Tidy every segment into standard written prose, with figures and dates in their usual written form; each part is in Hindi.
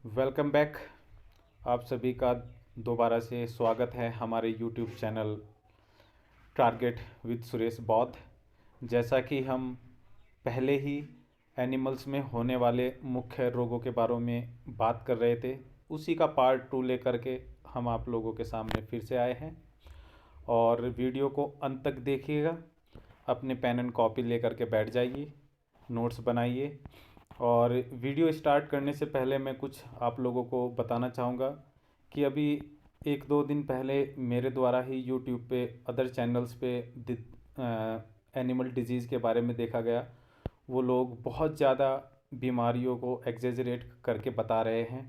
Welcome back. आप सभी का दोबारा से स्वागत है हमारे YouTube channel target with Suresh बौद्ध। जैसा कि हम पहले ही एनिमल्स में होने वाले मुख्य रोगों के बारे में बात कर रहे थे, उसी का पार्ट 2 लेकर के हम आप लोगों के सामने फिर से आए हैं। और वीडियो को अंत तक देखिएगा। अपने पेन एंड कॉपी लेकर के बैठ जाइए, नोट्स बनाइए। और वीडियो स्टार्ट करने से पहले मैं कुछ आप लोगों को बताना चाहूँगा कि अभी 1-2 दिन पहले मेरे द्वारा ही यूट्यूब पे अदर चैनल्स पे एनिमल डिजीज़ के बारे में देखा गया। वो लोग बहुत ज़्यादा बीमारियों को एग्जेजरेट करके बता रहे हैं।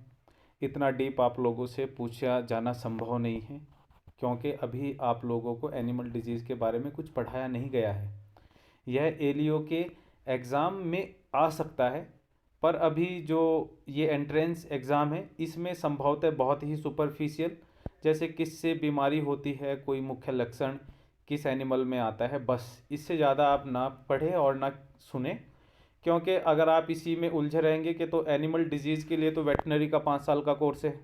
इतना डीप आप लोगों से पूछा जाना संभव नहीं है, क्योंकि अभी आप लोगों को एनिमल डिजीज़ के बारे में कुछ पढ़ाया नहीं गया है। यह एलियो के एग्ज़ाम में आ सकता है, पर अभी जो ये एंट्रेंस एग्ज़ाम है इसमें संभवतः बहुत ही सुपरफिशियल, जैसे किससे बीमारी होती है, कोई मुख्य लक्षण किस एनिमल में आता है, बस इससे ज़्यादा आप ना पढ़ें और ना सुने। क्योंकि अगर आप इसी में उलझे रहेंगे कि तो एनिमल डिजीज़ के लिए तो वेटनरी का 5 साल का कोर्स है,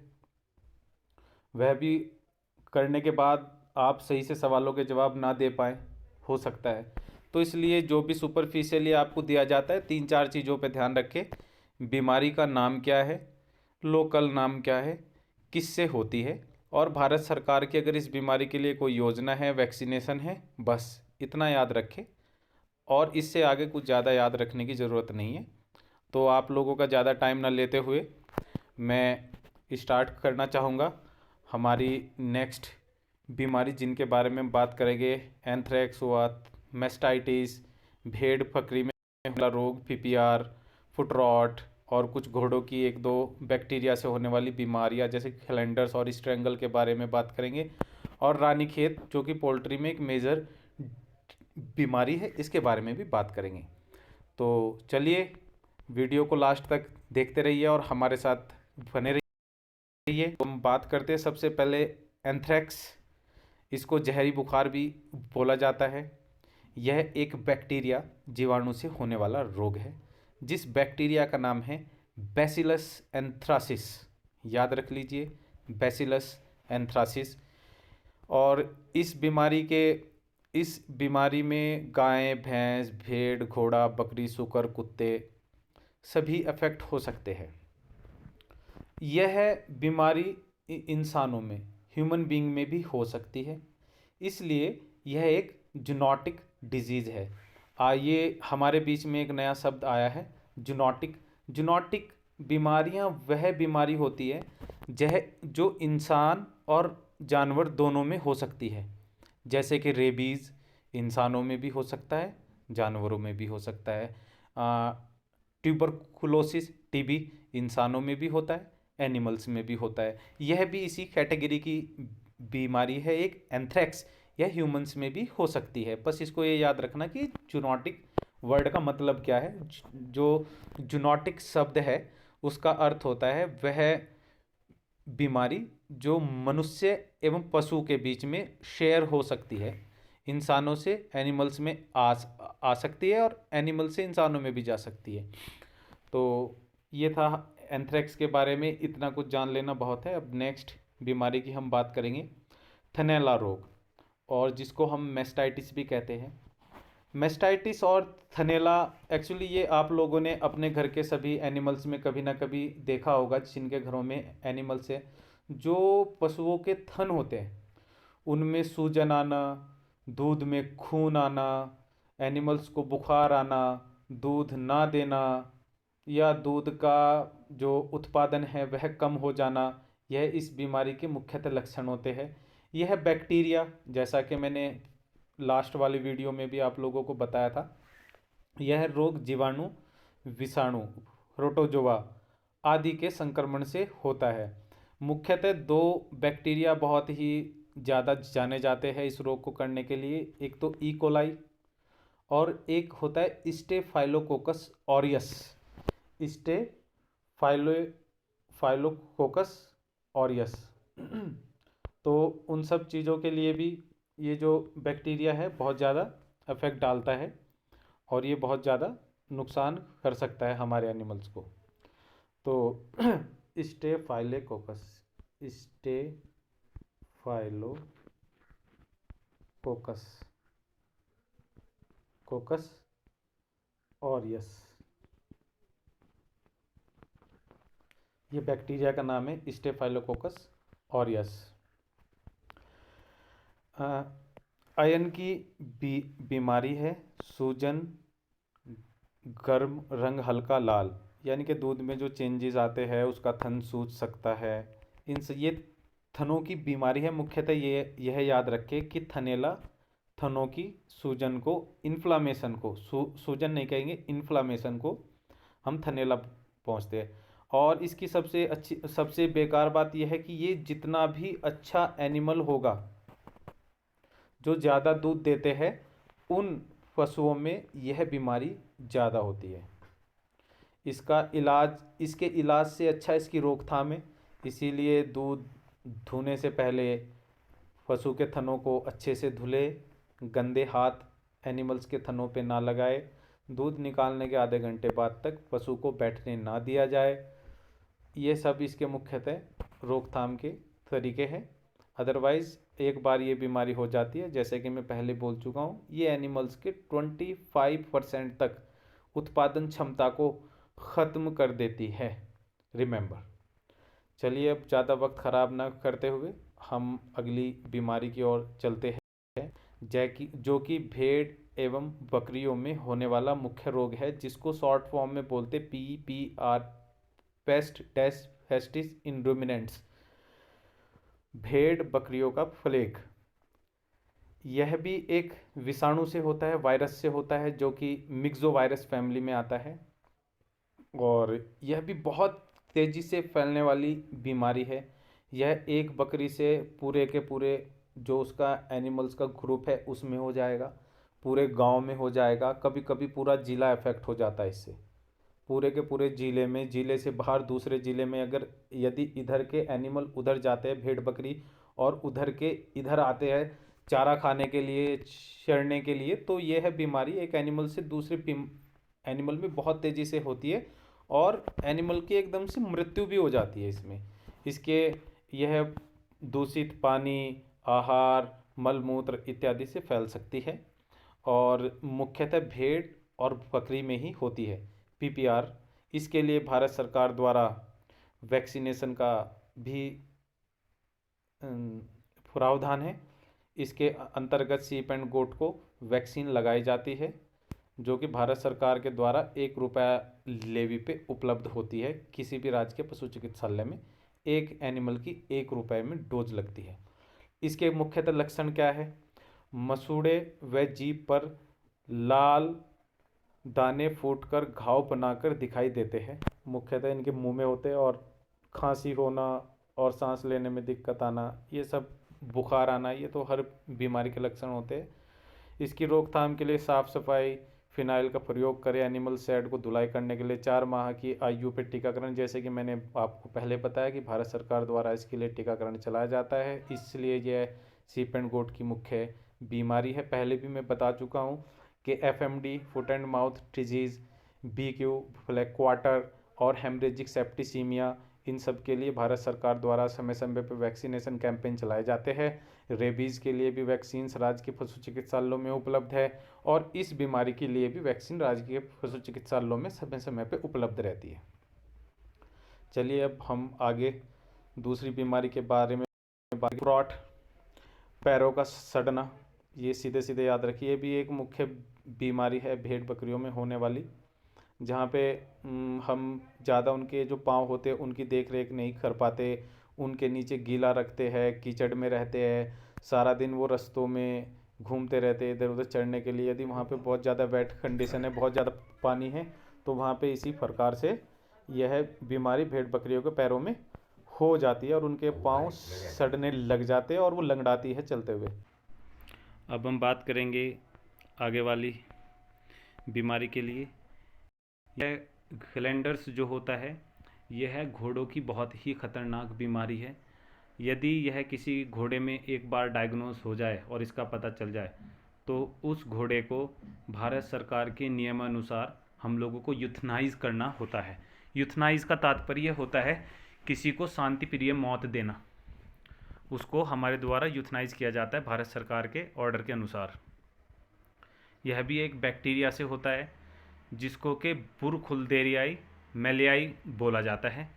वह भी करने के बाद आप सही से सवालों के जवाब ना दे पाएँ, हो सकता है। तो इसलिए जो भी सुपरफिशियली आपको दिया जाता है, 3-4 चीज़ों पे ध्यान रखें। बीमारी का नाम क्या है, लोकल नाम क्या है, किससे होती है, और भारत सरकार की अगर इस बीमारी के लिए कोई योजना है, वैक्सीनेशन है, बस इतना याद रखें। और इससे आगे कुछ ज़्यादा याद रखने की ज़रूरत नहीं है। तो आप लोगों का ज़्यादा टाइम ना लेते हुए मैं स्टार्ट करना चाहूँगा हमारी नेक्स्ट बीमारी जिनके बारे में बात करेंगे। एंथ्रेक्स हुआ, मेस्टाइटिस, भेड़ बकरी में होला रोग, पीपीआर, फुट रॉट, और कुछ घोड़ों की 1-2 बैक्टीरिया से होने वाली बीमारियां जैसे कैलेंडर्स और स्ट्रेंगल के बारे में बात करेंगे। और रानीखेत जो कि पोल्ट्री में एक मेजर बीमारी है, इसके बारे में भी बात करेंगे। तो चलिए वीडियो को लास्ट तक देखते रहिए और हमारे साथ बने रहिए। तो हम बात करते हैं सबसे पहले एंथ्रेक्स। इसको जहरी बुखार भी बोला जाता है। यह एक बैक्टीरिया जीवाणु से होने वाला रोग है, जिस बैक्टीरिया का नाम है बैसिलस एंथ्रासिस। याद रख लीजिए, बैसिलस एंथ्रासिस। और इस बीमारी में गाय, भैंस, भेड़, घोड़ा, बकरी, सूकर, कुत्ते सभी अफेक्ट हो सकते हैं। यह बीमारी इंसानों में, ह्यूमन बीइंग में भी हो सकती है, इसलिए यह एक जूनोटिक डिजीज़ है। आइए, हमारे बीच में एक नया शब्द आया है, जूनोटिक। जूनोटिक बीमारियां वह बीमारी होती है जो इंसान और जानवर दोनों में हो सकती है। जैसे कि रेबीज़ इंसानों में भी हो सकता है, जानवरों में भी हो सकता है। ट्यूबरकुलोसिस, टीबी इंसानों में भी होता है, एनिमल्स में भी होता है। यह भी इसी कैटेगरी की बीमारी है। एक एंथ्रेक्स यह ह्यूमंस में भी हो सकती है। बस इसको ये याद रखना कि जूनोटिक वर्ड का मतलब क्या है। जो जूनोटिक शब्द है उसका अर्थ होता है वह बीमारी जो मनुष्य एवं पशु के बीच में शेयर हो सकती है। इंसानों से एनिमल्स में आ सकती है और एनिमल से इंसानों में भी जा सकती है। तो ये था एंथ्रेक्स के बारे में, इतना कुछ जान लेना बहुत है। अब नेक्स्ट बीमारी की हम बात करेंगे, थनैला रोग, और जिसको हम मेस्टाइटिस भी कहते हैं। मेस्टाइटिस और थनैला, एक्चुअली ये आप लोगों ने अपने घर के सभी एनिमल्स में कभी ना कभी देखा होगा, जिनके घरों में एनिमल्स है। जो पशुओं के थन होते हैं उनमें सूजन आना, दूध में खून आना, एनिमल्स को बुखार आना, दूध ना देना, या दूध का जो उत्पादन है वह कम हो जाना, यह इस बीमारी के मुख्यतः लक्षण होते हैं। यह बैक्टीरिया, जैसा कि मैंने लास्ट वाली वीडियो में भी आप लोगों को बताया था, यह रोग जीवाणु, विषाणु, प्रोटोजोआ आदि के संक्रमण से होता है। मुख्यतः 2 बैक्टीरिया बहुत ही ज़्यादा जाने जाते हैं इस रोग को करने के लिए। एक तो ई कोलाई और एक होता है staphylococcus aureus. Staphylo phylococcus aureus. तो उन सब चीज़ों के लिए भी ये जो बैक्टीरिया है बहुत ज़्यादा इफेक्ट डालता है, और ये बहुत ज़्यादा नुकसान कर सकता है हमारे एनिमल्स को। तो स्टेफाइलोकोकस, स्टेफाइलोकोकस, कोकस ऑरियस, ये बैक्टीरिया का नाम है स्टेफाइलोकोकस ऑरियस। आयन की बीमारी है, सूजन, गर्म, रंग हल्का लाल, यानी कि दूध में जो चेंजेस आते हैं उसका थन सूज सकता है। ये थनों की बीमारी है। मुख्यतः ये यह याद रखें कि थनैला थनों की सूजन को, इन्फ्लामेशन को, सूजन नहीं कहेंगे, इन्फ्लामेशन को हम थनैला पहुंचते हैं। और इसकी सबसे बेकार बात यह है कि ये जितना भी अच्छा एनिमल होगा, जो ज़्यादा दूध देते हैं, उन पशुओं में यह बीमारी ज़्यादा होती है। इसके इलाज से अच्छा इसकी रोकथाम है। इसीलिए दूध धोने से पहले पशु के थनों को अच्छे से धुले, गंदे हाथ एनिमल्स के थनों पे ना लगाए, दूध निकालने के आधे घंटे बाद तक पशु को बैठने ना दिया जाए। ये सब इसके मुख्यतः रोकथाम के तरीके हैं। अदरवाइज़ एक बार ये बीमारी हो जाती है, जैसे कि मैं पहले बोल चुका हूँ, ये एनिमल्स के 25% तक उत्पादन क्षमता को ख़त्म कर देती है। रिमेंबर। चलिए अब ज़्यादा वक्त ख़राब ना करते हुए हम अगली बीमारी की ओर चलते हैं, जो कि भेड़ एवं बकरियों में होने वाला मुख्य रोग है, जिसको शॉर्ट फॉर्म में बोलते PPR, पेस्ट डेस फेस्टिस इन रुमिनेंट्स, भेड़ बकरियों का प्लेग। यह भी एक विषाणु से होता है, वायरस से होता है, जो कि मिक्सो वायरस फैमिली में आता है। और यह भी बहुत तेज़ी से फैलने वाली बीमारी है। यह एक बकरी से पूरे के पूरे जो उसका एनिमल्स का ग्रुप है उसमें हो जाएगा, पूरे गांव में हो जाएगा, कभी कभी पूरा ज़िला अफेक्ट हो जाता है इससे। पूरे के पूरे ज़िले में, ज़िले से बाहर दूसरे ज़िले में, अगर यदि इधर के एनिमल उधर जाते हैं भेड़ बकरी, और उधर के इधर आते हैं चारा खाने के लिए, चरने के लिए, तो यह बीमारी एक एनिमल से दूसरे एनिमल में बहुत तेज़ी से होती है और एनिमल की एकदम से मृत्यु भी हो जाती है इसमें। इसके यह दूषित पानी, आहार, मलमूत्र इत्यादि से फैल सकती है और मुख्यतः भेड़ और बकरी में ही होती है PPR। इसके लिए भारत सरकार द्वारा वैक्सीनेशन का भी प्रावधान है। इसके अंतर्गत शीप एंड गोट को वैक्सीन लगाई जाती है, जो कि भारत सरकार के द्वारा ₹1 लेवी पे उपलब्ध होती है। किसी भी राज्य के पशु चिकित्सालय में एक एनिमल की ₹1 में डोज लगती है। इसके मुख्यतः लक्षण क्या है? मसूड़े व जीभ पर लाल दाने फूटकर घाव बनाकर दिखाई देते हैं। मुख्यतः इनके मुंह में होते हैं, और खांसी होना और सांस लेने में दिक्कत आना, ये सब, बुखार आना, ये तो हर बीमारी के लक्षण होते हैं। इसकी रोकथाम के लिए साफ़ सफाई, फिनाइल का प्रयोग करें। एनिमल शेड को धुलाई करने के लिए 4 माह की आयु पर टीकाकरण, जैसे कि मैंने आपको पहले बताया कि भारत सरकार द्वारा इसके लिए टीकाकरण चलाया जाता है। इसलिए यह शीप एंड गोट की मुख्य बीमारी है। पहले भी मैं बता चुका हूँ कि FMD, foot and mouth disease, BQ, black quarter और हेमरेजिक सेप्टिसीमिया, इन सब के लिए भारत सरकार द्वारा समय समय पर वैक्सीनेशन कैंपेन चलाए जाते हैं। रेबीज़ के लिए भी वैक्सीन राज्य के पशु चिकित्सालयों में उपलब्ध है, और इस बीमारी के लिए भी वैक्सीन राज्य के पशु चिकित्सालयों में समय समय पर उपलब्ध रहती है। चलिए अब हम आगे दूसरी बीमारी के बारे में फ्रॉट, पैरों का सड़ना, ये सीधे सीधे याद रखिए, ये भी एक मुख्य बीमारी है भेड़ बकरियों में होने वाली, जहाँ पे हम ज़्यादा उनके जो पाँव होते हैं उनकी देख रेख नहीं कर पाते, उनके नीचे गीला रखते हैं, कीचड़ में रहते हैं, सारा दिन वो रास्तों में घूमते रहते हैं इधर उधर चढ़ने के लिए। यदि वहाँ पे बहुत ज़्यादा वेट कंडीशन है, बहुत ज़्यादा पानी है, तो वहाँ पे इसी प्रकार से यह बीमारी भेड़ बकरियों के पैरों में हो जाती है और उनके पाँव सड़ने लग जाते हैं और वो लंगड़ाती है चलते हुए। अब हम बात करेंगे आगे वाली बीमारी के लिए। यह ग्लैंडर्स जो होता है, यह है घोड़ों की बहुत ही खतरनाक बीमारी है। यदि यह किसी घोड़े में एक बार डायग्नोस हो जाए और इसका पता चल जाए, तो उस घोड़े को भारत सरकार के नियमानुसार हम लोगों को यूथनाइज करना होता है। यूथनाइज का तात्पर्य होता है किसी को शांति प्रिय मौत देना, उसको हमारे द्वारा यूथनाइज किया जाता है भारत सरकार के ऑर्डर के अनुसार। यह भी एक बैक्टीरिया से होता है जिसको कि बुरखुल्देरियाई मेलियाई बोला जाता है।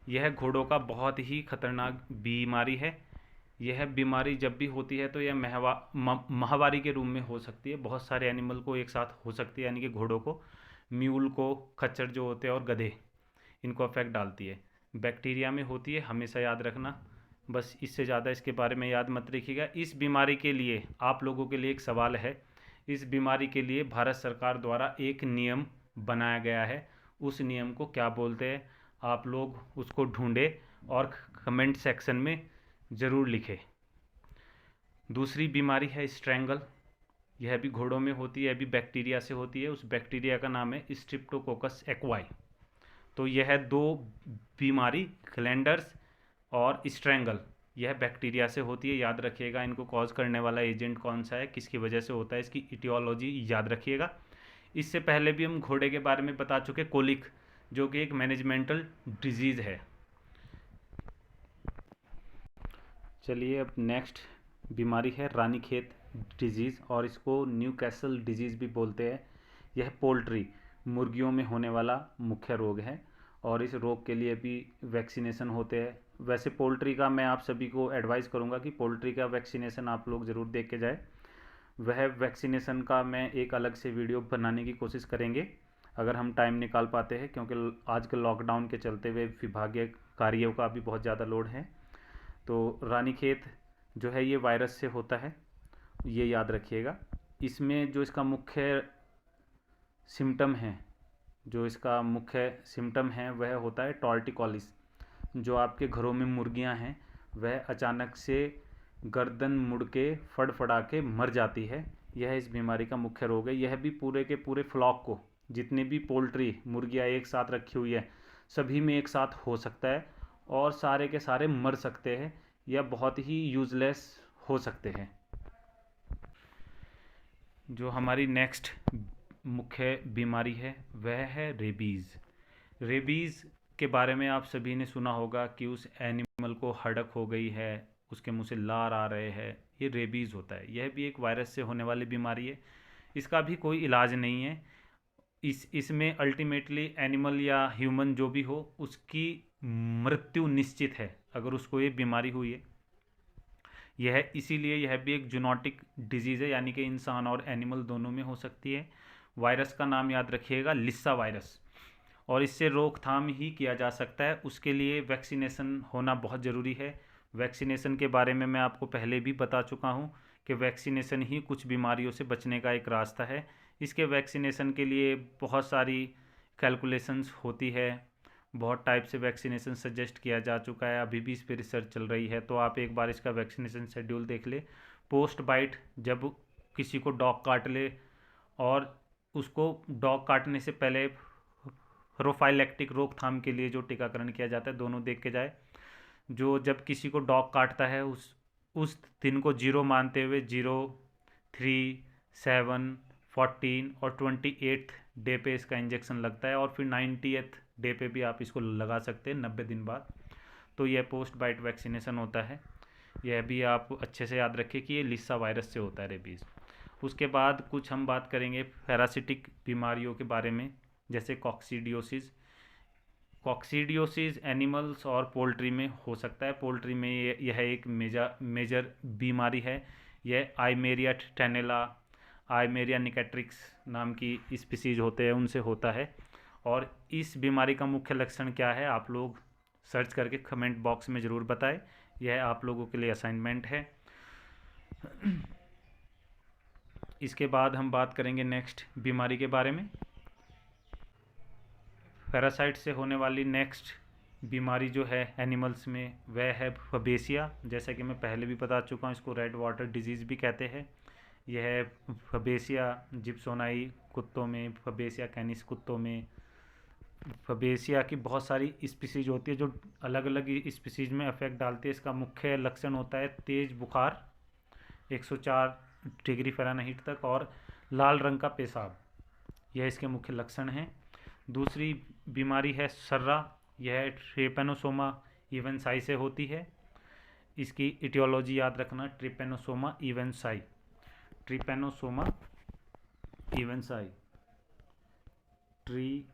यह घोड़ों का बहुत ही खतरनाक बीमारी है। यह बीमारी जब भी होती है तो यह माहवारी के रूप में हो सकती है, बहुत सारे एनिमल को एक साथ हो सकती है, यानी कि घोड़ों को, म्यूल को, खच्चर जो होते हैं और गधे, इनको अफेक्ट डालती है। बैक्टीरिया में होती है, हमेशा याद रखना। बस इससे ज़्यादा इसके बारे में याद मत रखिएगा। इस बीमारी के लिए आप लोगों के लिए एक सवाल है। इस बीमारी के लिए भारत सरकार द्वारा एक नियम बनाया गया है, उस नियम को क्या बोलते हैं आप लोग उसको ढूंढें और कमेंट सेक्शन में ज़रूर लिखें। दूसरी बीमारी है स्ट्रेंगल। यह भी घोड़ों में होती है, यह भी बैक्टीरिया से होती है। उस बैक्टीरिया का नाम है स्ट्रिप्टोकोकस एक्वाई। तो यह दो बीमारी, ग्लैंडर्स और स्ट्रेंगल, यह बैक्टीरिया से होती है। याद रखिएगा, इनको कॉज करने वाला एजेंट कौन सा है, किसकी वजह से होता है, इसकी इटियोलॉजी याद रखिएगा। इससे पहले भी हम घोड़े के बारे में बता चुके, कोलिक, जो कि एक मैनेजमेंटल डिजीज़ है। चलिए अब नेक्स्ट बीमारी है रानीखेत डिजीज़, और इसको न्यूकैसल डिजीज़ भी बोलते हैं। यह पोल्ट्री, मुर्गियों में होने वाला मुख्य रोग है और इस रोग के लिए भी वैक्सीनेशन होते हैं। वैसे पोल्ट्री का मैं आप सभी को एडवाइस करूंगा कि पोल्ट्री का वैक्सीनेशन आप लोग ज़रूर देख के जाए। वह वैक्सीनेशन का मैं एक अलग से वीडियो बनाने की कोशिश करेंगे अगर हम टाइम निकाल पाते हैं, क्योंकि आजकल लॉकडाउन के चलते हुए विभागीय कार्यों का भी बहुत ज़्यादा लोड है। तो रानीखेत जो है ये वायरस से होता है, ये याद रखिएगा। इसमें जो इसका मुख्य सिम्टम है, वह होता है टॉर्टिकोलिस। जो आपके घरों में मुर्गियां हैं वह अचानक से गर्दन मुड़ के फड़फड़ा के मर जाती है। यह इस बीमारी का मुख्य रोग है। यह भी पूरे के पूरे फ्लॉक को, जितनी भी पोल्ट्री मुर्गियां एक साथ रखी हुई है, सभी में एक साथ हो सकता है और सारे के सारे मर सकते हैं या बहुत ही यूजलेस हो सकते हैं। जो हमारी नेक्स्ट मुख्य बीमारी है वह है रेबीज़। रेबीज़ के बारे में आप सभी ने सुना होगा कि उस एनिमल को हड़क हो गई है, उसके मुंह से लार आ रहे हैं, ये रेबीज़ होता है। यह भी एक वायरस से होने वाली बीमारी है। इसका भी कोई इलाज नहीं है। इसमें अल्टीमेटली एनिमल या ह्यूमन जो भी हो उसकी मृत्यु निश्चित है अगर उसको ये बीमारी हुई है। यह इसीलिए यह भी एक जूनोटिक डिजीज़ है, यानी कि इंसान और एनिमल दोनों में हो सकती है। वायरस का नाम याद रखिएगा, लिस्सा वायरस, और इससे रोकथाम ही किया जा सकता है। उसके लिए वैक्सीनेशन होना बहुत ज़रूरी है। वैक्सीनेशन के बारे में मैं आपको पहले भी बता चुका हूँ कि वैक्सीनेशन ही कुछ बीमारियों से बचने का एक रास्ता है। इसके वैक्सीनेशन के लिए बहुत सारी कैलकुलेशंस होती है, बहुत टाइप से वैक्सीनेशन सजेस्ट किया जा चुका है, अभी भी इस पर रिसर्च चल रही है। तो आप एक बार इसका वैक्सीनेशन शेड्यूल देख ले। पोस्ट बाइट, जब किसी को डॉग काट ले और उसको डॉग काटने से पहले प्रोफाइलैक्टिक रोकथाम के लिए जो टीकाकरण किया जाता है, दोनों देख के जाए। जो जब किसी को डॉग काटता है उस दिन को 0 मानते हुए 0, 3, 7, 14 और 28 डे पे इसका इंजेक्शन लगता है, और फिर 90th डे पे भी आप इसको लगा सकते हैं 90 दिन बाद। तो यह पोस्ट बाइट वैक्सीनेशन होता है। यह भी आप अच्छे से याद रखें कि ये लिस्सा वायरस से होता है रेबीज़। उसके बाद कुछ हम बात करेंगे पैरासिटिक बीमारियों के बारे में, जैसे कॉक्सीडियोसिस। कॉक्सीडियोसिस एनिमल्स और पोल्ट्री में हो सकता है। पोल्ट्री में यह एक मेजर बीमारी है। यह आइमेरिया टेनेला, आइमेरिया निकैट्रिक्स नाम की स्पीसीज होते हैं, उनसे होता है। और इस बीमारी का मुख्य लक्षण क्या है आप लोग सर्च करके कमेंट बॉक्स में ज़रूर बताएं। यह आप लोगों के लिए असाइनमेंट है। इसके बाद हम बात करेंगे नेक्स्ट बीमारी के बारे में। पैरासाइट से होने वाली नेक्स्ट बीमारी जो है एनिमल्स में वह है फबेसिया। जैसा कि मैं पहले भी बता चुका हूँ, इसको रेड वाटर डिजीज़ भी कहते हैं। यह फबेसिया जिप्सोनाई कुत्तों में, फबेसिया कैनिस कुत्तों में, फबेसिया की बहुत सारी स्पीसीज होती है जो अलग अलग स्पीसीज में अफेक्ट डालती है। इसका मुख्य लक्षण होता है तेज़ बुखार 104 डिग्री फ़ारेनहाइट तक और लाल रंग का पेशाब। यह इसके मुख्य लक्षण हैं। दूसरी बीमारी है सर्रा। यह ट्रेपेनोसोमा इवेंसाई से होती है। इसकी इटियोलॉजी याद रखना, ट्रिपेनोसोमा इवेंसाई, ट्रिपेनोसोमा इवेंसाई, ट्रिपेनोसोमा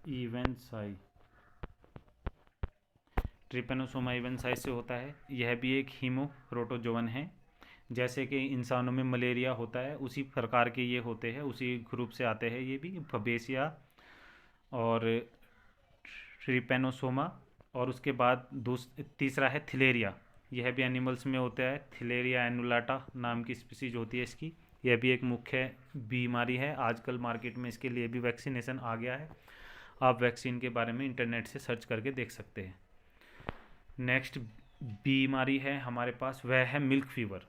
इवेंसाई, ट्रिपेनोसोमा इवेंसाई से होता है। यह भी एक हीमोप्रोटोजोवन है। जैसे कि इंसानों में मलेरिया होता है उसी प्रकार के ये होते हैं, उसी ग्रुप से आते हैं ये भी, फबेसिया और ट्रिपेनोसोमा। और उसके बाद तीसरा है थिलेरिया, यह भी एनिमल्स में होता है। थिलेरिया एनुलाटा नाम की स्पीसीज होती है इसकी। यह भी एक मुख्य बीमारी है। आजकल मार्केट में इसके लिए भी वैक्सीनेशन आ गया है, आप वैक्सीन के बारे में इंटरनेट से सर्च करके देख सकते हैं। नेक्स्ट बीमारी है हमारे पास, वह है मिल्क फीवर।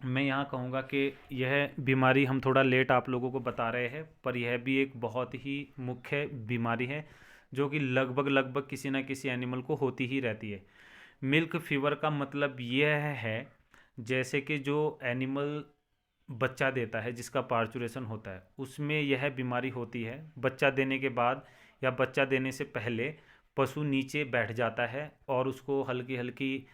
मैं यहाँ कहूँगा कि यह बीमारी हम थोड़ा लेट आप लोगों को बता रहे हैं, पर यह भी एक बहुत ही मुख्य बीमारी है जो कि लगभग किसी न किसी एनिमल को होती ही रहती है। मिल्क फीवर का मतलब यह है जैसे कि जो एनिमल बच्चा देता है, जिसका पार्चुरेशन होता है, उसमें यह बीमारी होती है। बच्चा देने के बाद या बच्चा देने से पहले पशु नीचे बैठ जाता है और उसको हल्की हल्की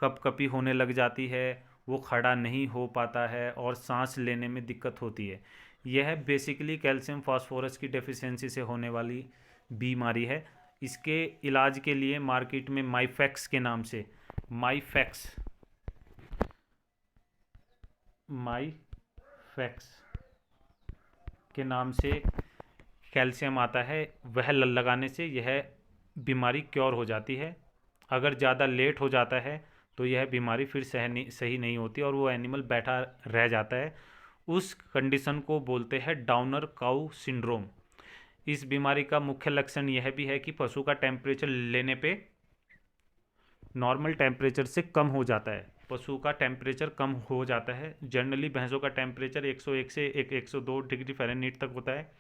कपकपी होने लग जाती है, वो खड़ा नहीं हो पाता है और सांस लेने में दिक्कत होती है। यह बेसिकली कैल्शियम फास्फोरस की डेफिशिएंसी से होने वाली बीमारी है। इसके इलाज के लिए मार्केट में माइफैक्स के नाम से, माइफैक्स के नाम से कैल्शियम आता है, वह लगाने से यह बीमारी क्योर हो जाती है। अगर ज़्यादा लेट हो जाता है तो यह बीमारी फिर सही नहीं होती और वो एनिमल बैठा रह जाता है। उस कंडीशन को बोलते हैं डाउनर काउ सिंड्रोम। इस बीमारी का मुख्य लक्षण यह भी है कि पशु का टेम्परेचर लेने पे नॉर्मल टेम्परेचर से कम हो जाता है। पशु का टेम्परेचर कम हो जाता है। जनरली भैंसों का टेम्परेचर 101 से 102 डिग्री फ़ारेनहीट तक होता है।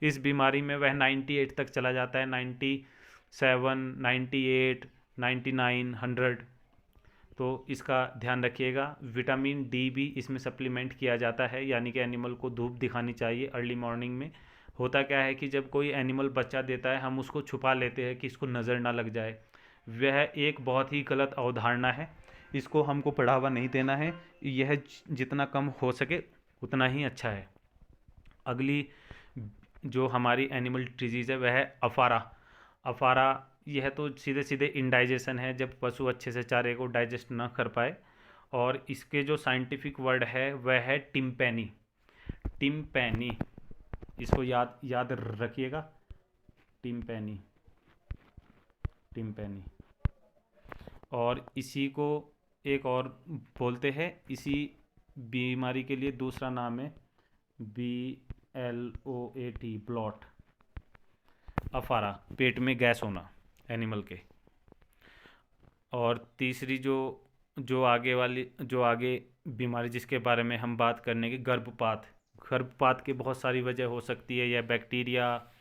इस बीमारी में वह 98 तक चला जाता है, 97, 98, 99, 100। तो इसका ध्यान रखिएगा। विटामिन डी भी इसमें सप्लीमेंट किया जाता है, यानी कि एनिमल को धूप दिखानी चाहिए अर्ली मॉर्निंग में। होता क्या है कि जब कोई एनिमल बच्चा देता है हम उसको छुपा लेते हैं कि इसको नज़र ना लग जाए। वह एक बहुत ही गलत अवधारणा है, इसको हमको बढ़ावा नहीं देना है। यह जितना कम हो सके उतना ही अच्छा है। अगली जो हमारी एनिमल डिजीज़ है वह है अफारा। यह तो सीधे सीधे इंडाइजेशन है, जब पशु अच्छे से चारे को डाइजेस्ट ना कर पाए। और इसके जो साइंटिफिक वर्ड है वह है टिम्पैनी। इसको याद रखिएगा, टिम्पैनी। और इसी को एक और बोलते हैं, इसी बीमारी के लिए दूसरा नाम है BLOAT, ब्लॉट। अफारा, पेट में गैस होना एनिमल के। और तीसरी जो आगे बीमारी जिसके बारे में हम बात करने की, गर्भपात की बहुत सारी वजह हो सकती है। यह बैक्टीरिया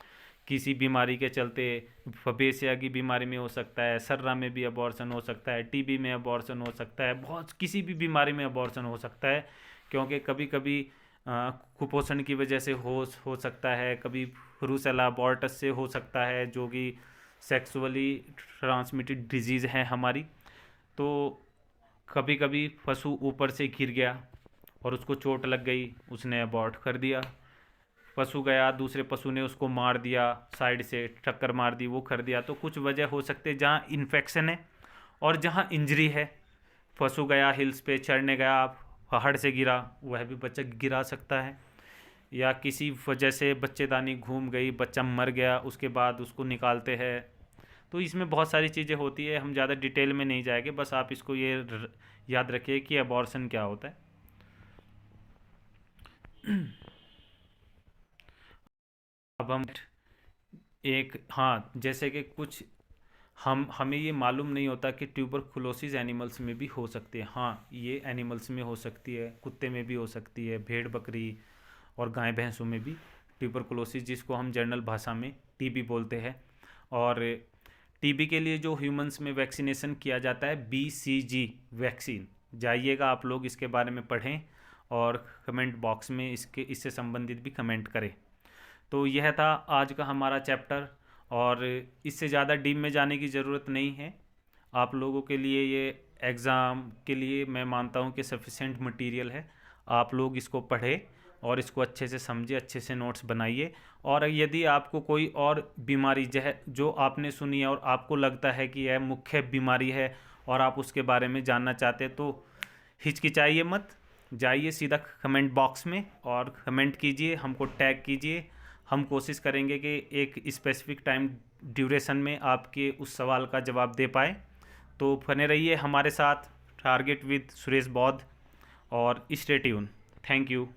किसी बीमारी के चलते, फबेसिया की बीमारी में हो सकता है, सर्रा में भी अबॉर्शन हो सकता है, टीबी में अबॉर्शन हो सकता है, बहुत किसी भी बीमारी में अबॉर्शन हो सकता है। क्योंकि कभी कभी कुपोषण की वजह से हो सकता है, कभी ब्रूसेला अबॉर्टस से हो सकता है, जो कि सेक्सुअली ट्रांसमिटेड डिजीज़ है हमारी। तो कभी कभी पशु ऊपर से गिर गया और उसको चोट लग गई, उसने अबॉर्ट कर दिया। पशु गया, दूसरे पशु ने उसको मार दिया, साइड से टक्कर मार दी, वो कर दिया। तो कुछ वजह हो सकते हैं जहाँ इन्फेक्शन है और जहाँ इंजरी है। पशु गया हिल्स पे चढ़ने गया, पहाड़ से गिरा, वह भी बच्चा गिरा सकता है। या किसी वजह से बच्चेदानी घूम गई, बच्चा मर गया, उसके बाद उसको निकालते हैं। तो इसमें बहुत सारी चीज़ें होती है, हम ज़्यादा डिटेल में नहीं जाएंगे, बस आप इसको ये याद रखिए कि अबॉर्शन क्या होता है। अब हम जैसे कि कुछ हमें ये मालूम नहीं होता कि ट्यूबरकुलोसिस एनिमल्स में भी हो सकती है। हाँ, ये एनिमल्स में हो सकती है, कुत्ते में भी हो सकती है, भेड़ बकरी और गाय भैंसों में भी ट्यूबरकुलोसिस, जिसको हम जनरल भाषा में टीबी बोलते हैं। और टीबी के लिए जो ह्यूमंस में वैक्सीनेशन किया जाता है BCG वैक्सीन, जाइएगा आप लोग इसके बारे में पढ़ें और कमेंट बॉक्स में इससे संबंधित भी कमेंट करें। तो यह था आज का हमारा चैप्टर, और इससे ज़्यादा डीप में जाने की ज़रूरत नहीं है। आप लोगों के लिए ये एग्ज़ाम के लिए मैं मानता हूँ कि सफिशेंट मटेरियल है। आप लोग इसको पढ़ें और इसको अच्छे से समझिए, अच्छे से नोट्स बनाइए। और यदि आपको कोई और बीमारी जो आपने सुनी है और आपको लगता है कि यह मुख्य बीमारी है और आप उसके बारे में जानना चाहते हैं, तो हिचकिचाइए मत, जाइए सीधा कमेंट बॉक्स में और कमेंट कीजिए, हमको टैग कीजिए। हम कोशिश करेंगे कि एक स्पेसिफिक टाइम ड्यूरेशन में आपके उस सवाल का जवाब दे पाए। तो बने रहिए हमारे साथ, टारगेट विद सुरेश बौद्ध, और स्टे ट्यून। Thank you.